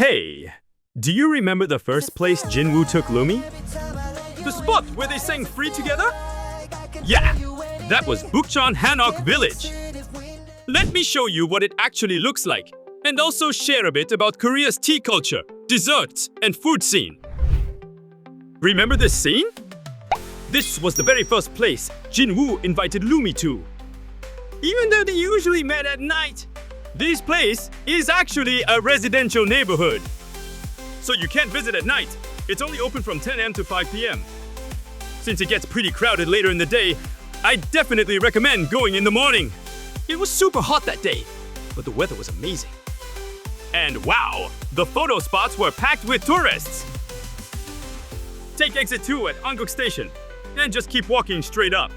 Hey, do you remember the first place Jinwoo took Lumi? The spot where they sang Free together? Yeah, that was Bukchon Hanok Village. Let me show you what it actually looks like, and also share a bit about Korea's tea culture, desserts, and food scene. Remember this scene? This was the very first place Jinwoo invited Lumi to. Even though they usually met at night, this place is actually a residential neighborhood. So you can't visit at night. It's only open from 10 a.m. to 5 p.m. Since it gets pretty crowded later in the day, I definitely recommend going in the morning. It was super hot that day, but the weather was amazing. And wow, the photo spots were packed with tourists. Take exit 2 at Anguk Station, and just keep walking straight up.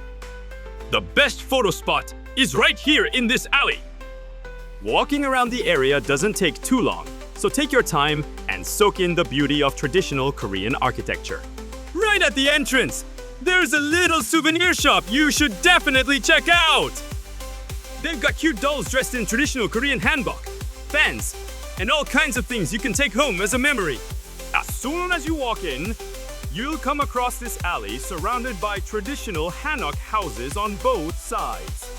The best photo spot is right here in this alley. Walking around the area doesn't take too long, so take your time and soak in the beauty of traditional Korean architecture. Right at the entrance, there's a little souvenir shop you should definitely check out. They've got cute dolls dressed in traditional Korean hanbok, fans, and all kinds of things you can take home as a memory. As soon as you walk in, you'll come across this alley surrounded by traditional hanok houses on both sides.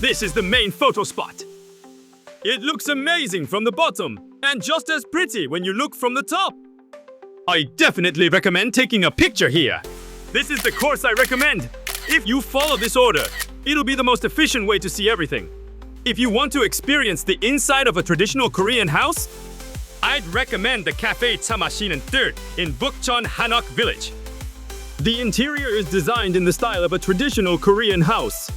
This is the main photo spot. It looks amazing from the bottom and just as pretty when you look from the top. I definitely recommend taking a picture here. This is the course I recommend. If you follow this order, it'll be the most efficient way to see everything. If you want to experience the inside of a traditional Korean house, I'd recommend the Cafe Chamashin 3rd in Bukchon Hanok Village. The interior is designed in the style of a traditional Korean house.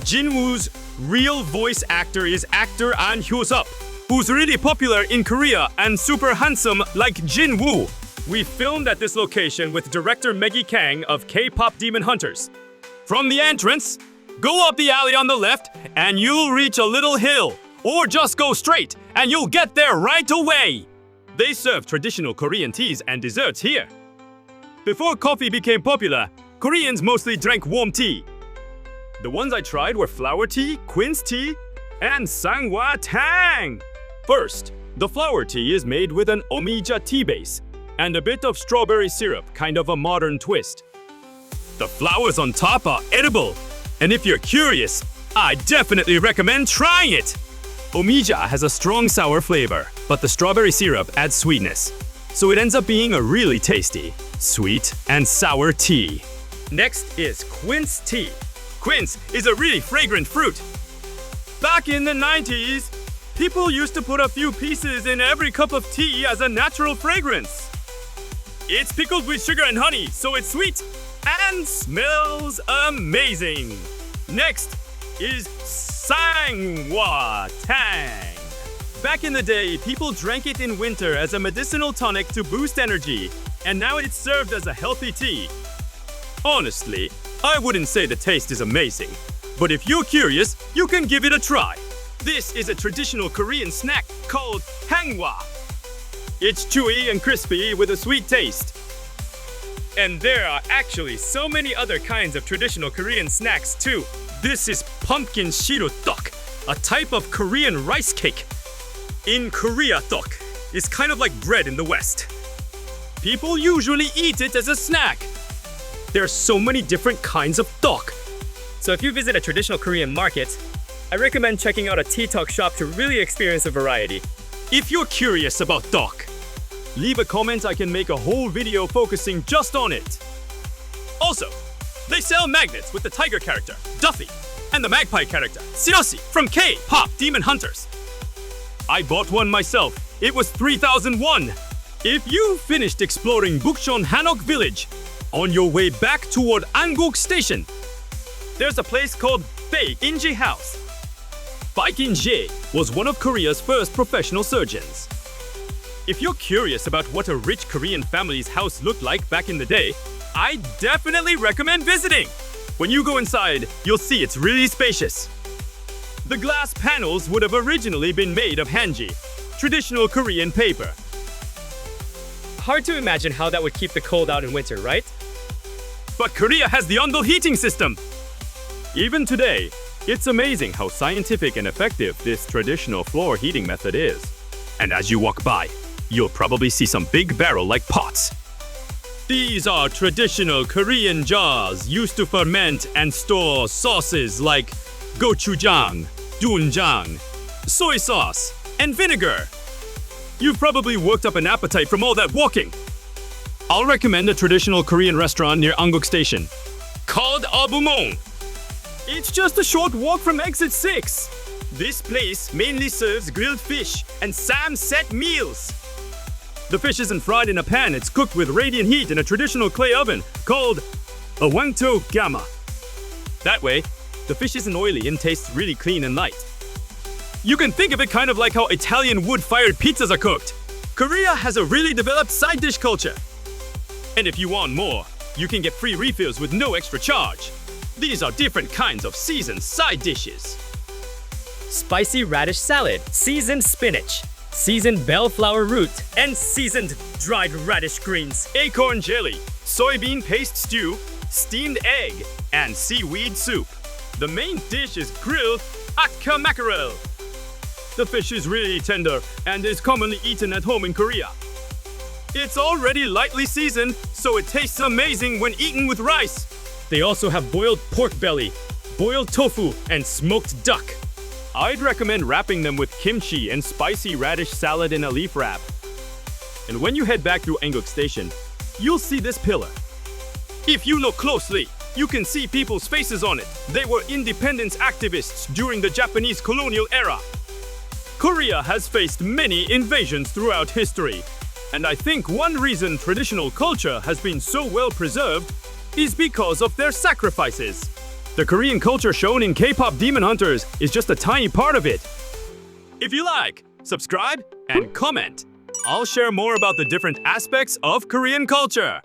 Jinwoo's real voice actor is actor An Hyo-sup, who's really popular in Korea and super handsome like Jinwoo. We filmed at this location with director Maggie Kang of K-pop Demon Hunters. From the entrance, go up the alley on the left and you'll reach a little hill. Or just go straight and you'll get there right away. They serve traditional Korean teas and desserts here. Before coffee became popular, Koreans mostly drank warm tea. The ones I tried were flower tea, quince tea, and sangwa tang. First, the flower tea is made with an omija tea base and a bit of strawberry syrup, kind of a modern twist. The flowers on top are edible, and if you're curious, I definitely recommend trying it. Omija has a strong sour flavor, but the strawberry syrup adds sweetness, so it ends up being a really tasty, sweet, and sour tea. Next is quince tea. Quince is a really fragrant fruit. Back in the 90s, people used to put a few pieces in every cup of tea as a natural fragrance. It's pickled with sugar and honey, so it's sweet and smells amazing. Next is sangwa tang. Back in the day, people drank it in winter as a medicinal tonic to boost energy, and now it's served as a healthy tea. Honestly, I wouldn't say the taste is amazing, but if you're curious, you can give it a try. This is a traditional Korean snack called hangwa. It's chewy and crispy with a sweet taste. And there are actually so many other kinds of traditional Korean snacks too. This is pumpkin shirotteok, a type of Korean rice cake. In Korea, tteok is kind of like bread in the West. People usually eat it as a snack. There are so many different kinds of tteok. So if you visit a traditional Korean market, I recommend checking out a tea talk shop to really experience a variety. If you're curious about tteok, leave a comment. I can make a whole video focusing just on it. Also, they sell magnets with the tiger character, Duffy, and the magpie character, Sirosi, from K-pop Demon Hunters. I bought one myself. It was 3,000 won. If you finished exploring Bukchon Hanok Village, on your way back toward Anguk Station, there's a place called Baek In-jae House. Baek In-jae was one of Korea's first professional surgeons. If you're curious about what a rich Korean family's house looked like back in the day, I definitely recommend visiting. When you go inside, you'll see it's really spacious. The glass panels would have originally been made of hanji, traditional Korean paper. Hard to imagine how that would keep the cold out in winter, right? But Korea has the Ondol heating system. Even today, it's amazing how scientific and effective this traditional floor heating method is. And as you walk by, you'll probably see some big barrel-like pots. These are traditional Korean jars used to ferment and store sauces like gochujang, doenjang, soy sauce, and vinegar. You've probably worked up an appetite from all that walking. I'll recommend a traditional Korean restaurant near Anguk Station called Abumong. It's just a short walk from exit 6. This place mainly serves grilled fish and sam-set meals. The fish isn't fried in a pan, it's cooked with radiant heat in a traditional clay oven called a wangto gamma. That way, the fish isn't oily and tastes really clean and light. You can think of it kind of like how Italian wood-fired pizzas are cooked. Korea has a really developed side dish culture. And if you want more, you can get free refills with no extra charge. These are different kinds of seasoned side dishes. Spicy radish salad, seasoned spinach, seasoned bellflower root, and seasoned dried radish greens. Acorn jelly, soybean paste stew, steamed egg, and seaweed soup. The main dish is grilled atka mackerel. The fish is really tender and is commonly eaten at home in Korea. It's already lightly seasoned, so it tastes amazing when eaten with rice. They also have boiled pork belly, boiled tofu, and smoked duck. I'd recommend wrapping them with kimchi and spicy radish salad in a leaf wrap. And when you head back through Anguk Station, you'll see this pillar. If you look closely, you can see people's faces on it. They were independence activists during the Japanese colonial era. Korea has faced many invasions throughout history, and I think one reason traditional culture has been so well preserved is because of their sacrifices. The Korean culture shown in K-pop Demon Hunters is just a tiny part of it. If you like, subscribe and comment. I'll share more about the different aspects of Korean culture.